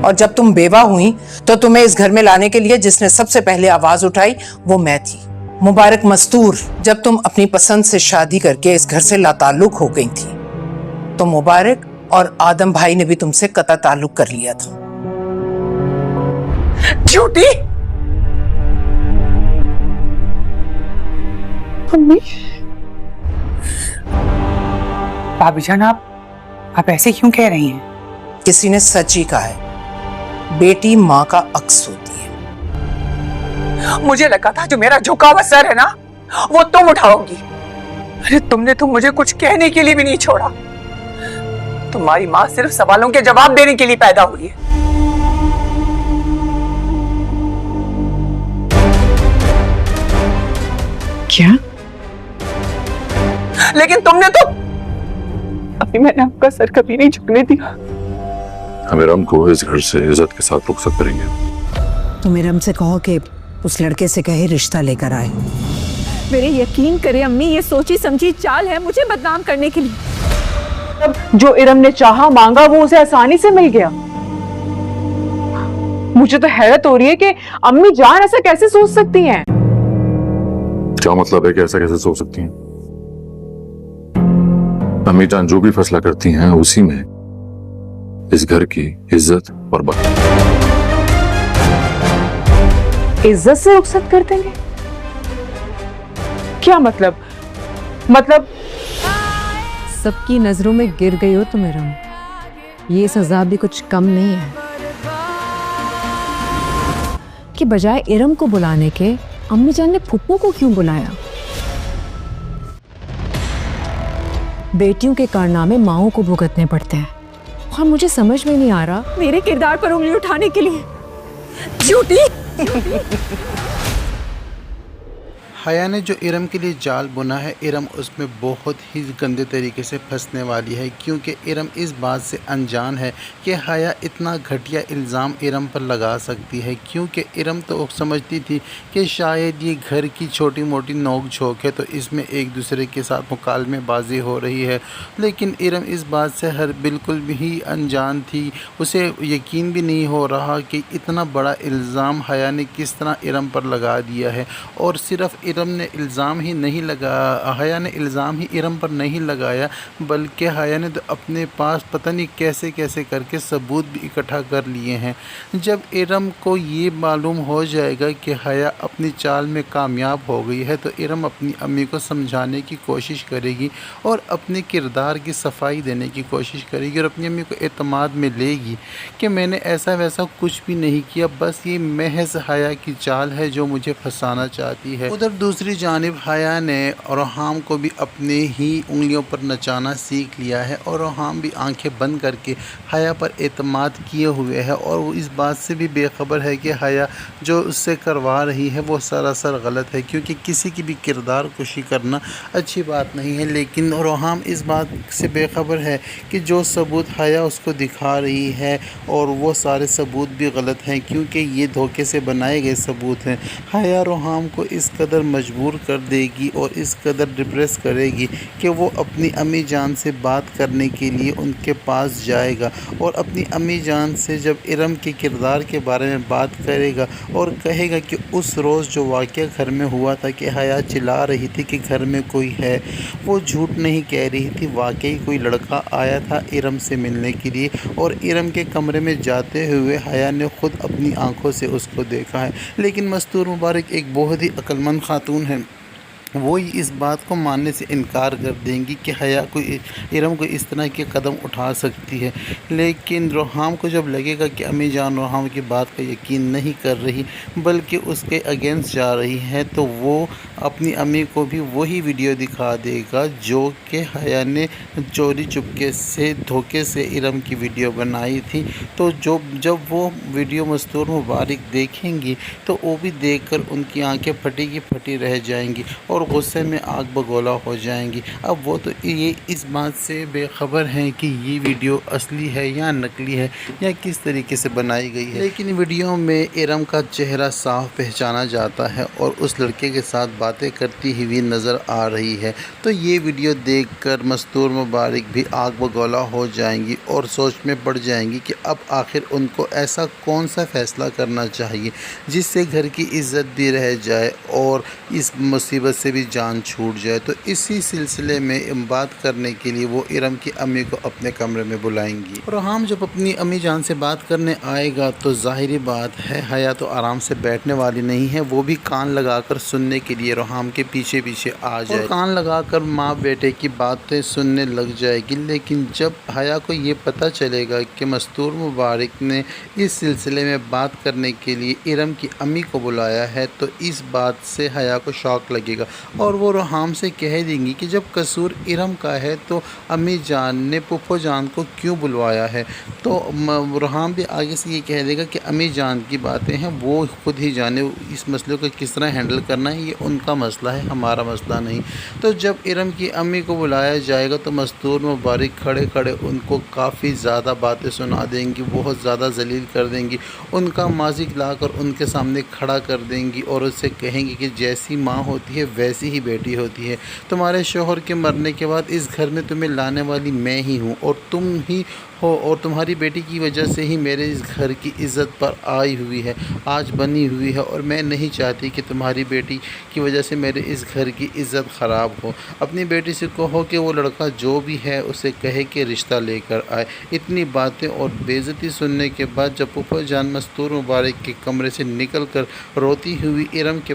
اور جب تم بیوہ ہوئی تو تمہیں اس گھر میں لانے کے لیے جس نے سب سے پہلے آواز اٹھائی وہ میں تھی۔ مبارک مستور، جب تم اپنی پسند سے شادی کر کے اس گھر سے لا تعلق ہو گئی تھی تو مبارک اور آدم بھائی نے بھی تم سے قطع تعلق کر لیا تھا۔ جھوٹی! امی، بھابی جان آپ ایسے کیوں کہہ رہی ہیں؟ کسی نے سچ ہی کہا ہے، بیٹی ماں کا عکس ہوتی ہے۔ مجھے لگا تھا جو میرا جھکا ہوا سر ہے نا وہ تم اٹھاؤ گی۔ ارے تم نے تو مجھے کچھ کہنے کے لیے بھی نہیں چھوڑا۔ تمہاری ماں صرف سوالوں کے جواب دینے کے لیے پیدا ہوئی ہے۔ کیا؟ لیکن تم نے تو ابھی میں نے آپ کا سر کبھی نہیں جھکنے دیا۔ ہم ارم کو اس گھر سے عزت کے ساتھ رخصت کریں گے۔ تم ارم سے کہو کہ اس لڑکے سے کہے رشتہ لے کر آئے۔ میرے یقین کرے امی، یہ سوچی سمجھی چال ہے مجھے بدنام کرنے کے لیے۔ جو ارم نے چاہا مانگا وہ اسے آسانی سے مل گیا۔ مجھے تو حیرت ہو رہی ہے کہ امی جان ایسا کیسے سوچ سکتی ہیں؟ کیا مطلب ہے کہ ایسا کیسے سوچ سکتی ہیں؟ امی جان جو بھی فیصلہ کرتی ہیں اسی میں اس گھر کی عزت اور برکت۔ عزت سے رخصت کر دیں گے؟ کیا مطلب سب کی نظروں میں گر گئی ہو تم ارم، یہ سزا بھی کچھ کم نہیں ہے کہ بجائے ارم کو بلانے کے امی جان نے پھپھو کو کیوں بلایا؟ بیٹیوں کے کارنامے ماؤں کو بھگتنے پڑتے ہیں اور مجھے سمجھ میں نہیں آ رہا میرے کردار پر انگلی اٹھانے کے لیے جھوٹی۔ حیا نے جو ارم کے لیے جال بنا ہے، ارم اس میں بہت ہی گندے طریقے سے پھنسنے والی ہے، کیونکہ ارم اس بات سے انجان ہے کہ حیا اتنا گھٹیا الزام ارم پر لگا سکتی ہے، کیونکہ ارم تو سمجھتی تھی کہ شاید یہ گھر کی چھوٹی موٹی نوک جھوک ہے تو اس میں ایک دوسرے کے ساتھ مکالمے بازی ہو رہی ہے، لیکن ارم اس بات سے بالکل بھی انجان تھی۔ اسے یقین بھی نہیں ہو رہا کہ اتنا بڑا الزام حیا نے کس طرح ارم پر لگا دیا ہے، اور صرف ارم نے الزام ہی نہیں لگایا، حیا نے الزام ہی ارم پر نہیں لگایا بلکہ حیا نے تو اپنے پاس پتہ نہیں کیسے کیسے کر کے ثبوت بھی اکٹھا کر لیے ہیں۔ جب ارم کو یہ معلوم ہو جائے گا کہ حیا اپنی چال میں کامیاب ہو گئی ہے تو ارم اپنی امی کو سمجھانے کی کوشش کرے گی اور اپنے کردار کی صفائی دینے کی کوشش کرے گی اور اپنی امی کو اعتماد میں لے گی کہ میں نے ایسا ویسا کچھ بھی نہیں کیا، بس یہ محض حیا کی چال ہے جو مجھے پھنسانا چاہتی ہے۔ ادھر دوسری جانب حیا نے روحام کو بھی اپنے ہی انگلیوں پر نچانا سیکھ لیا ہے اور روحام بھی آنکھیں بند کر کے حیا پر اعتماد کیے ہوئے ہے، اور وہ اس بات سے بھی بے خبر ہے کہ حیا جو اس سے کروا رہی ہے وہ سراسر غلط ہے، کیونکہ کسی کی بھی کردار کشی کرنا اچھی بات نہیں ہے۔ لیکن روحام اس بات سے بے خبر ہے کہ جو ثبوت حیا اس کو دکھا رہی ہے اور وہ سارے ثبوت بھی غلط ہیں، کیونکہ یہ دھوکے سے بنائے گئے ثبوت ہیں۔ حیا روحام کو اس قدر مجبور کر دے گی اور اس قدر ڈپریس کرے گی کہ وہ اپنی امی جان سے بات کرنے کے لیے ان کے پاس جائے گا، اور اپنی امی جان سے جب ارم کے کردار کے بارے میں بات کرے گا اور کہے گا کہ اس روز جو واقعہ گھر میں ہوا تھا کہ حیا چلا رہی تھی کہ گھر میں کوئی ہے، وہ جھوٹ نہیں کہہ رہی تھی، واقعی کوئی لڑکا آیا تھا ارم سے ملنے کے لیے، اور ارم کے کمرے میں جاتے ہوئے حیا نے خود اپنی آنکھوں سے اس کو دیکھا ہے۔ لیکن مستور مبارک ایک بہت ہی عقل مند خاتون ہے، وہ اس بات کو ماننے سے انکار کر دیں گی کہ حیا کو ارم کو اس طرح کے قدم اٹھا سکتی ہے۔ لیکن روحام کو جب لگے گا کہ امی جان روحام کی بات کا یقین نہیں کر رہی بلکہ اس کے اگینسٹ جا رہی ہے، تو وہ اپنی امی کو بھی وہی ویڈیو دکھا دے گا جو کہ حیا نے چوری چپکے سے دھوکے سے ارم کی ویڈیو بنائی تھی۔ تو جب وہ ویڈیو مستور مبارک دیکھیں گی تو وہ بھی دیکھ کر ان کی آنکھیں پھٹی کی پھٹی رہ جائیں گی، اور غصے میں آگ بگولا ہو جائیں گی۔ اب وہ تو یہ اس بات سے بے خبر ہیں کہ یہ ویڈیو اصلی ہے یا نقلی ہے یا کس طریقے سے بنائی گئی ہے، لیکن ویڈیو میں ارم کا چہرہ صاف پہچانا جاتا ہے اور اس لڑکے کے ساتھ باتیں کرتی ہوئی نظر آ رہی ہے۔ تو یہ ویڈیو دیکھ کر مستور مبارک بھی آگ بگولا ہو جائیں گی اور سوچ میں پڑ جائیں گی کہ اب آخر ان کو ایسا کون سا فیصلہ کرنا چاہیے جس سے گھر کی عزت بھی رہ جائے اور اس مصیبت سے بھی جان چھوٹ جائے۔ تو اسی سلسلے میں بات کرنے کے لیے وہ ارم کی امی کو اپنے کمرے میں بلائیں گی۔ رحام جب اپنی امی جان سے بات کرنے آئے گا تو ظاہری بات ہے حیا تو آرام سے بیٹھنے والی نہیں ہے، وہ بھی کان لگا کر سننے کے لیے رحام کے پیچھے پیچھے آ جائے اور کان لگا کر ماں بیٹے کی باتیں سننے لگ جائے گی۔ لیکن جب حیا کو یہ پتہ چلے گا کہ مستور مبارک نے اس سلسلے میں بات کرنے کے لیے ارم کی امی کو بلایا ہے تو اس بات سے حیا کو شوق لگے گا اور وہ رحام سے کہہ دیں گی کہ جب قصور ارم کا ہے تو امی جان نے پھپھو جان کو کیوں بلوایا ہے۔ تو رحام بھی آگے سے یہ کہہ دے گا کہ امی جان کی باتیں ہیں، وہ خود ہی جانے اس مسئلے کو کس طرح ہینڈل کرنا ہے، یہ ان کا مسئلہ ہے، ہمارا مسئلہ نہیں۔ تو جب ارم کی امی کو بلایا جائے گا تو مستور مبارک کھڑے کھڑے ان کو کافی زیادہ باتیں سنا دیں گی، بہت زیادہ ذلیل کر دیں گی، ان کا ماضی لا کر ان کے سامنے کھڑا کر دیں گی اور اس سے کہیں گی کہ جیسی ماں ہوتی ہے ویسی ہی بیٹی ہوتی ہے، تمہارے شوہر کے مرنے کے بعد اس گھر میں تمہیں لانے والی میں ہی ہوں اور تم ہی ہو اور تمہاری بیٹی کی وجہ سے ہی میرے اس گھر کی عزت پر آئی ہوئی ہے، آج بنی ہوئی ہے اور میں نہیں چاہتی کہ تمہاری بیٹی کی وجہ سے میرے اس گھر کی عزت خراب ہو۔ اپنی بیٹی سے کہو کہ وہ لڑکا جو بھی ہے اسے کہے کہ رشتہ لے کر آئے۔ اتنی باتیں اور بے عزتی سننے کے بعد جب پھپھو جان مستور مبارک کے کمرے سے نکل کر روتی ہوئی ارم کے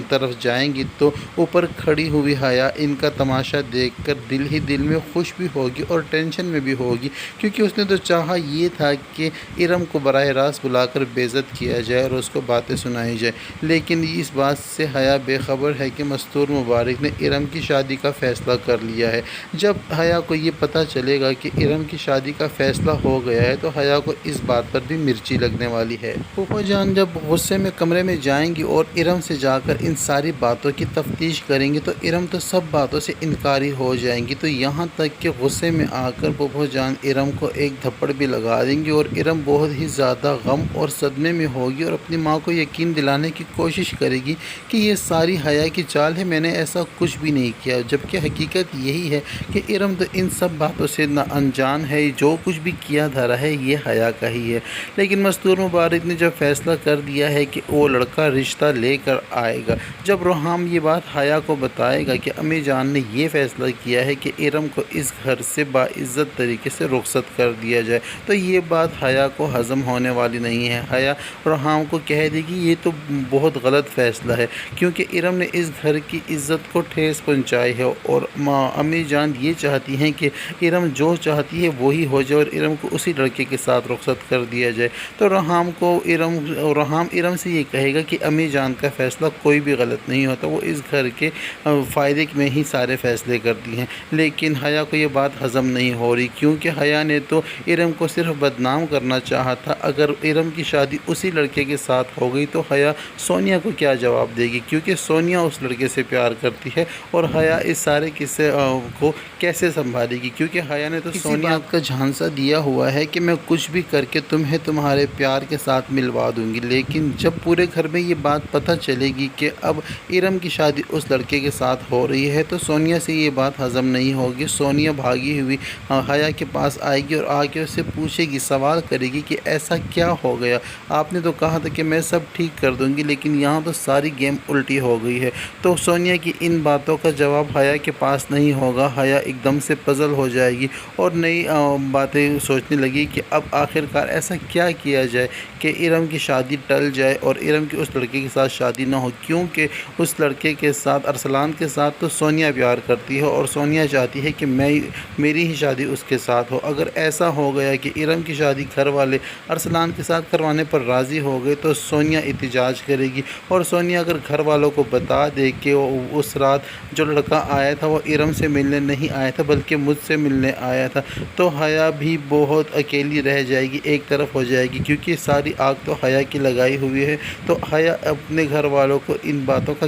طرف جائیں گی تو اوپر کھڑی ہوئی حیا ان کا تماشا دیکھ کر دل ہی دل میں خوش بھی ہوگی اور ٹینشن میں بھی ہوگی، کیونکہ اس نے تو چاہا یہ تھا کہ ارم کو براہ راست بلا کر بے عزت کیا جائے اور اس کو باتیں سنائی جائے، لیکن اس بات سے حیا بے خبر ہے کہ مستور مبارک نے ارم کی شادی کا فیصلہ کر لیا ہے۔ جب حیا کو یہ پتہ چلے گا کہ ارم کی شادی کا فیصلہ ہو گیا ہے تو حیا کو اس بات پر بھی مرچی لگنے والی ہے۔ پھپھو جان جب غصے میں کمرے میں جائیں گی اور ارم سے جا کر ان ساری باتوں کی تفتیش کریں گی تو ارم تو سب باتوں سے انکاری ہو جائیں گی، تو یہاں تک کہ غصے میں آ کر پھپھو جان ارم کو ایک تھپڑ بھی لگا دیں گی اور ارم بہت ہی زیادہ غم اور صدمے میں ہوگی اور اپنی ماں کو یقین دلانے کی کوشش کرے گی کہ یہ ساری حیا کی چال ہے، میں نے ایسا کچھ بھی نہیں کیا، جبکہ حقیقت یہی ہے کہ ارم تو ان سب باتوں سے نہ انجان ہے، جو کچھ بھی کیا دھرا ہے یہ حیا کا ہی ہے۔ لیکن مستور مبارک نے جب فیصلہ کر دیا ہے کہ وہ لڑکا رشتہ لے کر آئے گا، جب رحام یہ بات حیا کو بتائے گا کہ امی جان نے یہ فیصلہ کیا ہے کہ ارم کو اس گھر سے باعزت طریقے سے رخصت کر دیا جائے تو یہ بات حیا کو ہضم ہونے والی نہیں ہے۔ حیا رحام کو کہہ دے گی یہ تو بہت غلط فیصلہ ہے کیونکہ ارم نے اس گھر کی عزت کو ٹھیس پہنچائی ہے اور امی جان یہ چاہتی ہیں کہ ارم جو چاہتی ہے وہی ہو جائے اور ارم کو اسی لڑکے کے ساتھ رخصت کر دیا جائے۔ تو رحام ارم سے یہ کہے گا کہ امی جان کا فیصلہ کوئی بھی غلط نہیں ہوتا، وہ اس گھر کے فائدے میں ہی سارے فیصلے کرتی ہیں، لیکن حیا کو یہ بات ہضم نہیں ہو رہی کیونکہ حیا نے تو ارم کو صرف بدنام کرنا چاہا تھا۔ اگر ارم کی شادی اسی لڑکے کے ساتھ ہو گئی تو حیا سونیا کو کیا جواب دے گی کیونکہ سونیا اس لڑکے سے پیار کرتی ہے اور حیا اس سارے قصے کو کیسے سنبھالے گی کیونکہ حیا نے تو سونیا کا جھانسا دیا ہوا ہے کہ میں کچھ بھی کر کے تمہیں تمہارے پیار کے ساتھ ملوا دوں گی، لیکن جب پورے گھر میں یہ بات پتہ چلے گی کہ اب ارم کی شادی اس لڑکے کے ساتھ ہو رہی ہے تو سونیا سے یہ بات ہضم نہیں ہوگی۔ سونیا بھاگی ہوئی حیا کے پاس آئے گی اور آ کے اس سے پوچھے گی، سوال کرے گی کہ ایسا کیا ہو گیا، آپ نے تو کہا تھا کہ میں سب ٹھیک کر دوں گی لیکن یہاں تو ساری گیم الٹی ہو گئی ہے۔ تو سونیا کی ان باتوں کا جواب حیا کے پاس نہیں ہوگا۔ حیا ایک دم سے پزل ہو جائے گی اور نئی باتیں سوچنے لگی کہ اب آخرکار ایسا کیا کیا جائے کہ ارم کی شادی ٹل جائے اور ارم کی اس لڑکے کے ساتھ شادی نہ ہو، کیونکہ اس لڑکے کے ساتھ ارسلان کے ساتھ تو سونیا پیار کرتی ہے اور سونیا چاہتی ہے کہ میری ہی شادی اس کے ساتھ ہو۔ اگر ایسا ہو گیا کہ ارم کی شادی گھر والے ارسلان کے ساتھ کروانے پر راضی ہو گئے تو سونیا احتجاج کرے گی اور سونیا اگر گھر والوں کو بتا دے کہ اس رات جو لڑکا آیا تھا وہ ارم سے ملنے نہیں آیا تھا بلکہ مجھ سے ملنے آیا تھا تو حیا بھی بہت اکیلی رہ جائے گی، ایک طرف ہو جائے گی کیونکہ ساری آگ تو حیا کی لگائی ہوئی ہے۔ تو حیا اپنے گھر والوں کو ان باتوں کا